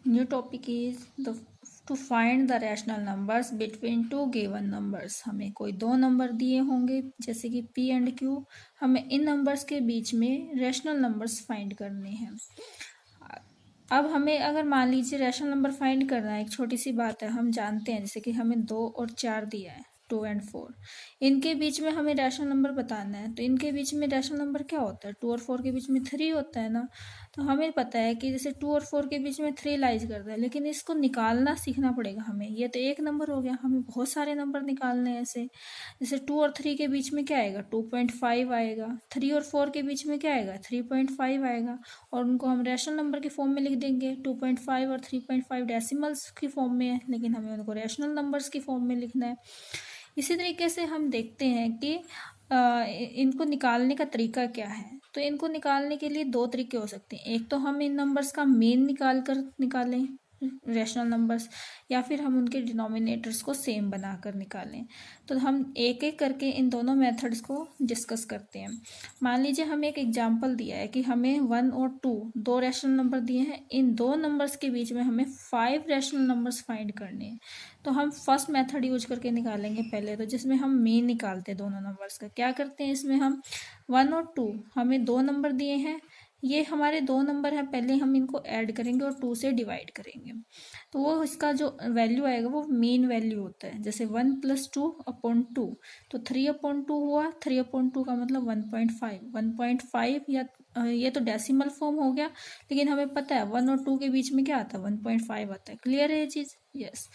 New topic is the to find the rational numbers between two given numbers। हमें कोई दो number दिए होंगे जैसे कि P एंड Q। हमें इन नंबर्स के बीच में रैशनल नंबर्स फाइंड करने हैं। अब हमें अगर मान लीजिए रैशनल नंबर फाइंड करना है, एक छोटी सी बात है, हम जानते हैं जैसे कि हमें 2 और 4 दिया है, 2 एंड 4। इनके बीच में हमें रैशनल नंबर बताना है, तो इनके बीच में रैशनल नंबर क्या होता है? 2 और 4 के बीच में 3 होता है ना। तो हमें पता है कि जैसे 2 और 4 के बीच में 3 लाइज करता है, लेकिन इसको निकालना सीखना पड़ेगा हमें। ये तो एक नंबर हो गया, हमें बहुत सारे नंबर निकालने हैं ऐसे। जैसे 2 और 3 के बीच में क्या आएगा? 2.5 आएगा। 3 और 4 के बीच में क्या आएगा? 3.5 आएगा। और उनको हम रैशनल नंबर के फॉर्म में लिख देंगे। 2.5 और 3.5 डेसिमल्स की फॉर्म में है, लेकिन हमें उनको रैशनल नंबर्स की फॉर्म में लिखना है। इसी तरीके से हम देखते हैं कि इनको निकालने का तरीका क्या है। तो इनको निकालने के लिए दो तरीके हो सकते हैं। एक तो हम इन नंबर्स का मीन निकालें रैशनल नंबर्स, या फिर हम उनके डिनोमिनेटर्स को सेम बनाकर निकालें। तो हम एक एक करके इन दोनों मेथड्स को डिस्कस करते हैं। मान लीजिए हमें एक एग्जांपल दिया है कि हमें 1 और 2 दो रैशनल नंबर दिए हैं। इन दो नंबर्स के बीच में हमें 5 रैशनल नंबर्स फाइंड करने हैं। तो हम फर्स्ट मेथड यूज करके निकालेंगे पहले, तो जिसमें हम मीन निकालते हैं दोनों नंबर्स का। क्या करते हैं इसमें हम 1 और 2 हमें दो नंबर दिए हैं, ये हमारे दो नंबर हैं, पहले हम इनको ऐड करेंगे और 2 से डिवाइड करेंगे। तो वो इसका जो वैल्यू आएगा वो मीन वैल्यू होता है। जैसे 1 + 2/2, तो 3/2 हुआ। 3/2 का मतलब 1.5। 1.5 या ये तो डेसिमल फॉर्म हो गया, लेकिन हमें पता है 1 और 2 के बीच में क्या आता है? 1.5 आता है। क्लियर है ये चीज़? यस।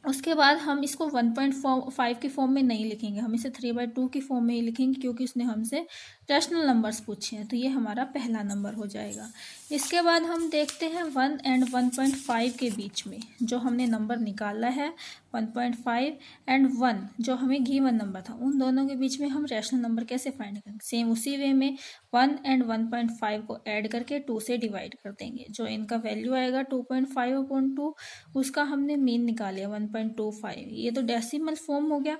उसके बाद हम इसको 1.5 की फॉर्म में नहीं लिखेंगे, हम इसे 3/2 की फॉर्म में ही लिखेंगे, क्योंकि उसने हमसे रैशनल नंबर्स पूछे हैं। तो ये हमारा पहला नंबर हो जाएगा। इसके बाद हम देखते हैं 1 एंड 1.5 के बीच में जो हमने नंबर निकाला है, 1.5 एंड 1 जो हमें गिवन नंबर था, उन दोनों के बीच में हम रैशनल नंबर कैसे फाइंड करेंगे? सेम उसी वे में 1 एंड 1.5 को ऐड करके 2 से डिवाइड कर देंगे। जो इनका वैल्यू आएगा 2.5/2, उसका हमने मीन निकाले 1.25। ये तो डेसिमल फॉर्म हो गया।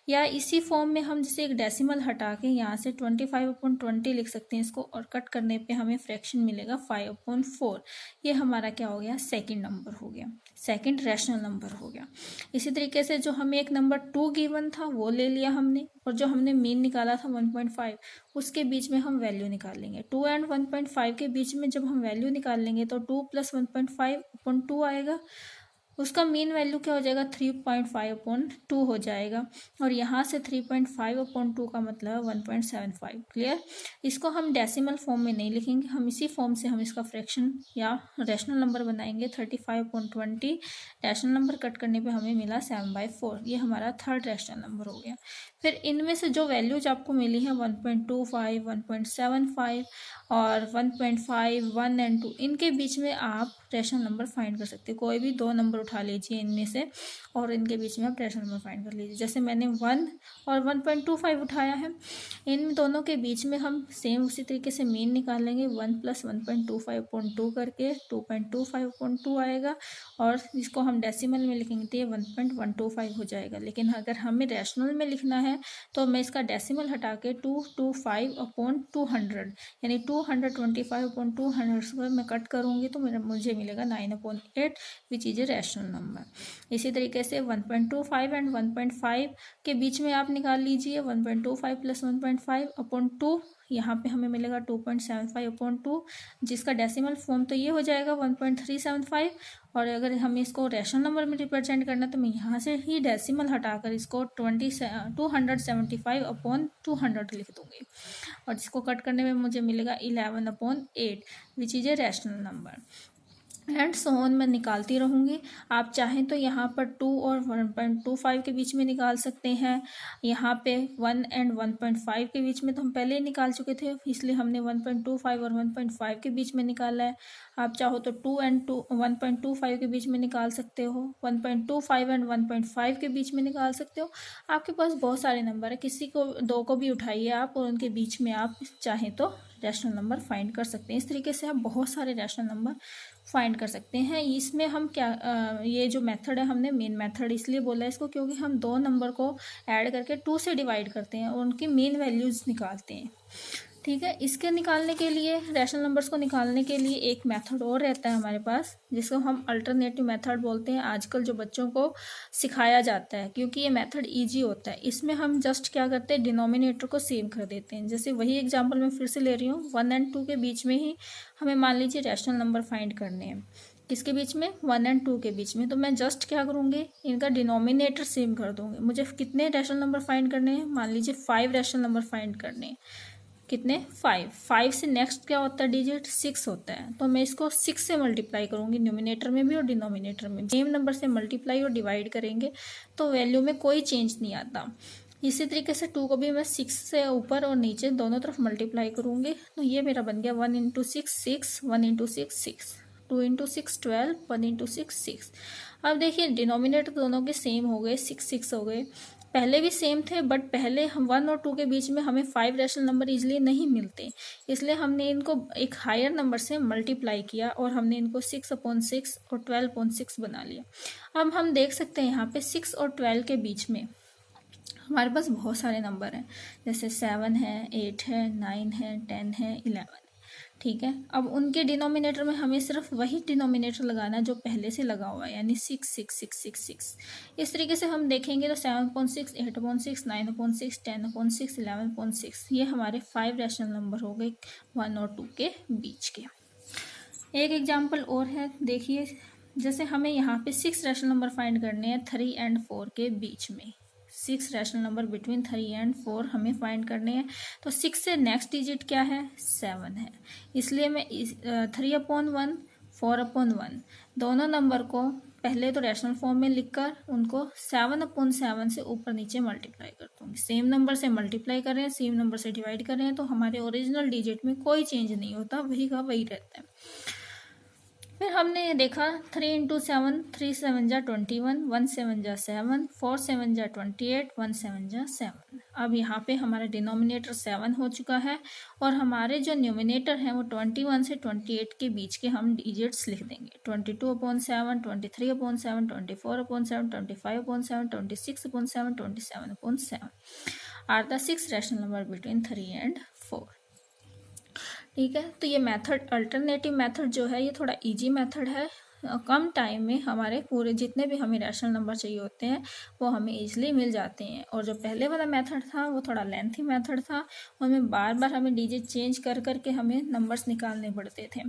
या इसी फॉर्म में हम जैसे एक डेसिमल हटा के यहाँ से 25/20 लिख सकते हैं इसको, और कट करने पे हमें फ्रैक्शन मिलेगा 5/4। ये हमारा क्या हो गया? सेकंड नंबर हो गया, सेकंड रैशनल नंबर हो गया। इसी तरीके से जो हमें एक नंबर 2 गिवन था वो ले लिया हमने, और जो हमने मीन निकाला था 1.5, उसके बीच में हम वैल्यू निकाल लेंगे। 2 एंड 1.5 के बीच में जब हम वैल्यू निकाल लेंगे तो 2 + 1.5/2 आएगा। उसका मीन वैल्यू क्या हो जाएगा? 3.5/2 हो जाएगा। और यहाँ से 3.5/2 का मतलब 1.75। क्लियर? इसको हम डेसिमल फॉर्म में नहीं लिखेंगे, हम इसी फॉर्म से हम इसका फ्रैक्शन या रैशनल नंबर बनाएंगे। 35/20 रैशनल नंबर कट करने पे हमें मिला 7/4। ये हमारा थर्ड रैशनल नंबर हो गया। फिर इनमें से जो वैल्यूज आपको मिली है 1.25, 1.75 और 1.5, 1 एंड 2, इनके बीच में आप रैशनल नंबर फाइंड कर सकते हैं। कोई भी दो नंबर उठा लीजिए इनमें से और इनके बीच में आप रैशनल नंबर फाइंड कर लीजिए। जैसे मैंने 1 और 1.25 उठाया है, इन दोनों के बीच में हम सेम उसी तरीके से मीन निकालेंगे। 1 + 1.25/2 करके 2.25/2 आएगा, और इसको हम डेसिमल में लिखेंगे तो ये 1.125 हो जाएगा। लेकिन अगर हमें रैशनल में लिखना है तो मैं इसका डेसिमल हटा के 225/200 यानी 225/200 को मैं कट करूँगी तो मुझे मिलेगा 9/8, which is a rational number. इसी तरीके से 1.25 एंड 1.5 के बीच में आप निकाल लीजिए। 1.25 + 1.5/2, यहाँ पे हमें मिलेगा 2.75/2, जिसका डेसिमल फॉर्म तो ये हो जाएगा 1.375। और अगर हमें इसको रैशनल नंबर में रिप्रेजेंट करना तो मैं यहाँ से ही डेसिमल हटाकर इसको 275/200 लिख दूँगी, और इसको कट करने में मुझे मिलेगा 11/8, which is a rational number. And so on मैं निकालती रहूँगी। आप चाहें तो यहाँ पर 2 और 1.25 के बीच में निकाल सकते हैं। यहाँ पे 1 एंड 1.5 के बीच में तो हम पहले ही निकाल चुके थे, इसलिए हमने 1.25 और 1.5 के बीच में निकाला है। आप चाहो तो 2 एंड 1.25 के बीच में निकाल सकते हो, 1.25 एंड 1.5 के बीच में निकाल सकते हो। आपके पास बहुत सारे नंबर है, किसी को दो को भी उठाइए आप, और उनके बीच में आप चाहें तो रैशनल नंबर फाइंड कर सकते हैं। इस तरीके से आप बहुत सारे रैशनल नंबर फाइंड कर सकते हैं। इसमें हम क्या ये जो मेथड है, हमने मेन मेथड इसलिए बोला है इसको क्योंकि हम दो नंबर को ऐड करके 2 से डिवाइड करते हैं और उनकी मेन वैल्यूज़ निकालते हैं। ठीक है। इसके निकालने के लिए, रैशनल नंबर्स को निकालने के लिए एक मेथड और रहता है हमारे पास, जिसको हम अल्टरनेटिव मेथड बोलते हैं। आजकल जो बच्चों को सिखाया जाता है, क्योंकि ये मेथड इजी होता है। इसमें हम जस्ट क्या करते हैं, डिनोमिनेटर को सेम कर देते हैं। जैसे वही एग्जाम्पल मैं फिर से ले रही हूँ, 1 और 2 के बीच में ही हमें मान लीजिए रैशनल नंबर फाइंड करने हैं। किसके बीच में, 1 और 2 के बीच में। तो मैं जस्ट क्या करूँगी, इनका डिनोमिनेटर सेम कर दूँगी। मुझे कितने रैशनल नंबर फाइंड करने हैं, मान लीजिए 5 रैशनल नंबर फाइंड करने हैं। कितने, 5 से नेक्स्ट क्या होता है डिजिट, 6 होता है। तो मैं इसको 6 से मल्टीप्लाई करूँगी, न्यूमिनेटर में भी और डिनोमिनेटर में। सेम नंबर से मल्टीप्लाई और डिवाइड करेंगे तो वैल्यू में कोई चेंज नहीं आता। इसी तरीके से 2 को भी मैं 6 से ऊपर और नीचे दोनों तरफ मल्टीप्लाई करूँगी। तो ये मेरा बन गया 1 × 6 6, 1 × 6 6, 2 × 6 12, 1 × 6 6। अब देखिए डिनोमिनेटर दोनों के सेम हो गए, 6 6 हो गए। पहले भी सेम थे, बट पहले हम 1 और 2 के बीच में हमें 5 रैशनल नंबर इजीली नहीं मिलते, इसलिए हमने इनको एक हायर नंबर से मल्टीप्लाई किया और हमने इनको 6/6 और 12/6 बना लिया। अब हम देख सकते हैं यहाँ पे 6 और 12 के बीच में हमारे पास बहुत सारे नंबर हैं, जैसे 7 है, 8 है, 9 है, 10 है, 11 है। ठीक है। अब उनके डिनोमिनेटर में हमें सिर्फ वही डिनोमिनेटर लगाना है जो पहले से लगा हुआ है, यानी 6 6 6 6 6। इस तरीके से हम देखेंगे तो 7/6, 8/6, 9/6, 10/6, 11/6, ये हमारे 5 रैशनल नंबर हो गए 1 और 2 के बीच के। एक एग्जाम्पल और है, देखिए जैसे हमें यहाँ पे 6 रैशनल नंबर फाइंड करने हैं 3 और 4 के बीच में। 6 रैशनल नंबर बिटवीन 3 और 4 हमें फाइंड करने हैं। तो 6 से नेक्स्ट डिजिट क्या है, 7 है। इसलिए मैं 3/1, 4/1 दोनों नंबर को पहले तो रैशनल फॉर्म में लिखकर उनको 7/7 से ऊपर नीचे मल्टीप्लाई कर दूँगी। सेम नंबर से मल्टीप्लाई कर रहे हैं, सेम नंबर से डिवाइड कर रहे हैं, तो हमारे ओरिजिनल डिजिट में कोई चेंज नहीं होता, वही का वही रहता है। फिर हमने ये देखा 3 × 7, 3 7 जा 21, 1 7 जा 7, 4 7 जा 28, 1 7 जा 7। अब यहाँ पे हमारा डिनोमिनेटर 7 हो चुका है और हमारे जो न्यूमिनेटर हैं वो 21 से 28 के बीच के हम डिजिट्स लिख देंगे। 22/7, 23/7, 24/7, 25/7, 26/7, 27/7 are the 6 rational number between 3 और 4। ठीक है। तो ये मेथड, अल्टरनेटिव मेथड जो है, ये थोड़ा इजी मेथड है। कम टाइम में हमारे पूरे जितने भी हमें रैशनल नंबर चाहिए होते हैं वो हमें इजीली मिल जाते हैं। और जो पहले वाला मेथड था वो थोड़ा लेंथी मेथड था, उसमें बार बार हमें डिजिट चेंज कर करके हमें नंबर्स निकालने पड़ते थे।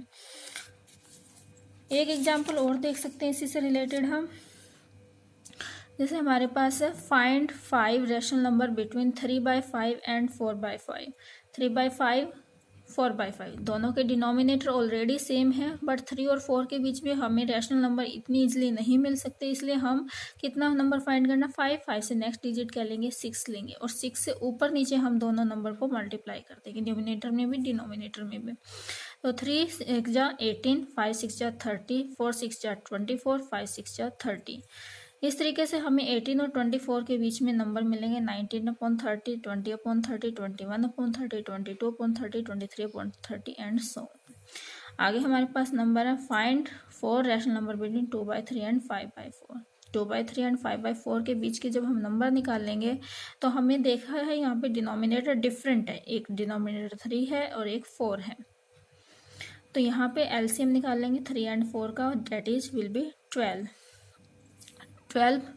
एक एग्जाम्पल और देख सकते हैं इसी से रिलेटेड हम, जैसे हमारे पास है find 5 rational number between 3/5 and 4/5। 3/5, 4/5 दोनों के डिनोमिनेटर ऑलरेडी सेम है, बट 3 और 4 के बीच में हमें रैशनल नंबर इतनी इजीली नहीं मिल सकते, इसलिए हम कितना नंबर फाइंड करना, 5 से नेक्स्ट डिजिट क्या लेंगे, 6 लेंगे और 6 से ऊपर नीचे हम दोनों नंबर को मल्टीप्लाई कर देंगे, न्यूमिनेटर में भी डिनोमिनेटर में भी। तो 3 6 जा 18, 5 6 जा 30, 4 6 जा 24, 5 6 जा 30। इस तरीके से हमें 18 और 24 के बीच में नंबर मिलेंगे 19/30, 20/30, 21/30, 22/30, 23/30 एंड सो। आगे हमारे पास नंबर है find 4 rational number between 2/3 and 5/4। 2/3 and 5/4 के बीच के जब हम नंबर निकालेंगे तो हमें देखा है यहाँ पे डिनोमिनेटर डिफरेंट है, एक डिनोमिनेटर 3 है और एक 4 है। तो यहाँ पे एलसीएम निकालेंगे 3 और 4 का, डेट इज विल बी 12।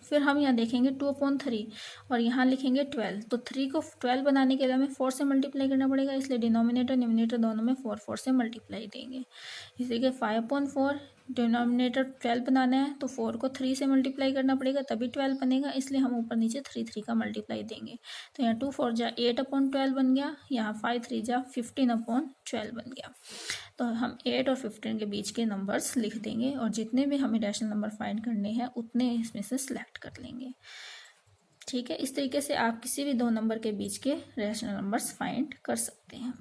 फिर हम यहाँ देखेंगे 2/3 और यहाँ लिखेंगे 12। तो 3 को 12 बनाने के लिए हमें 4 से मल्टीप्लाई करना पड़ेगा, इसलिए डिनोमिनेटर न्यूमिनेटर दोनों में 4 से मल्टीप्लाई देंगे। इसी के 5/4 डिनोमिनेटर 12 बनाना है तो 4 को 3 से मल्टीप्लाई करना पड़ेगा तभी 12 बनेगा, इसलिए हम ऊपर नीचे 3 का मल्टीप्लाई देंगे। तो यहाँ 2 4 जा 8/12 बन गया, यहाँ 5 3 जा 15/12 बन गया। तो हम 8 और 15 के बीच के नंबर्स लिख देंगे और जितने भी हमें रैशनल नंबर फाइंड करने हैं उतने इसमें से सिलेक्ट कर लेंगे। ठीक है। इस तरीके से आप किसी भी दो नंबर के बीच के रैशनल नंबर्स फाइंड कर सकते हैं।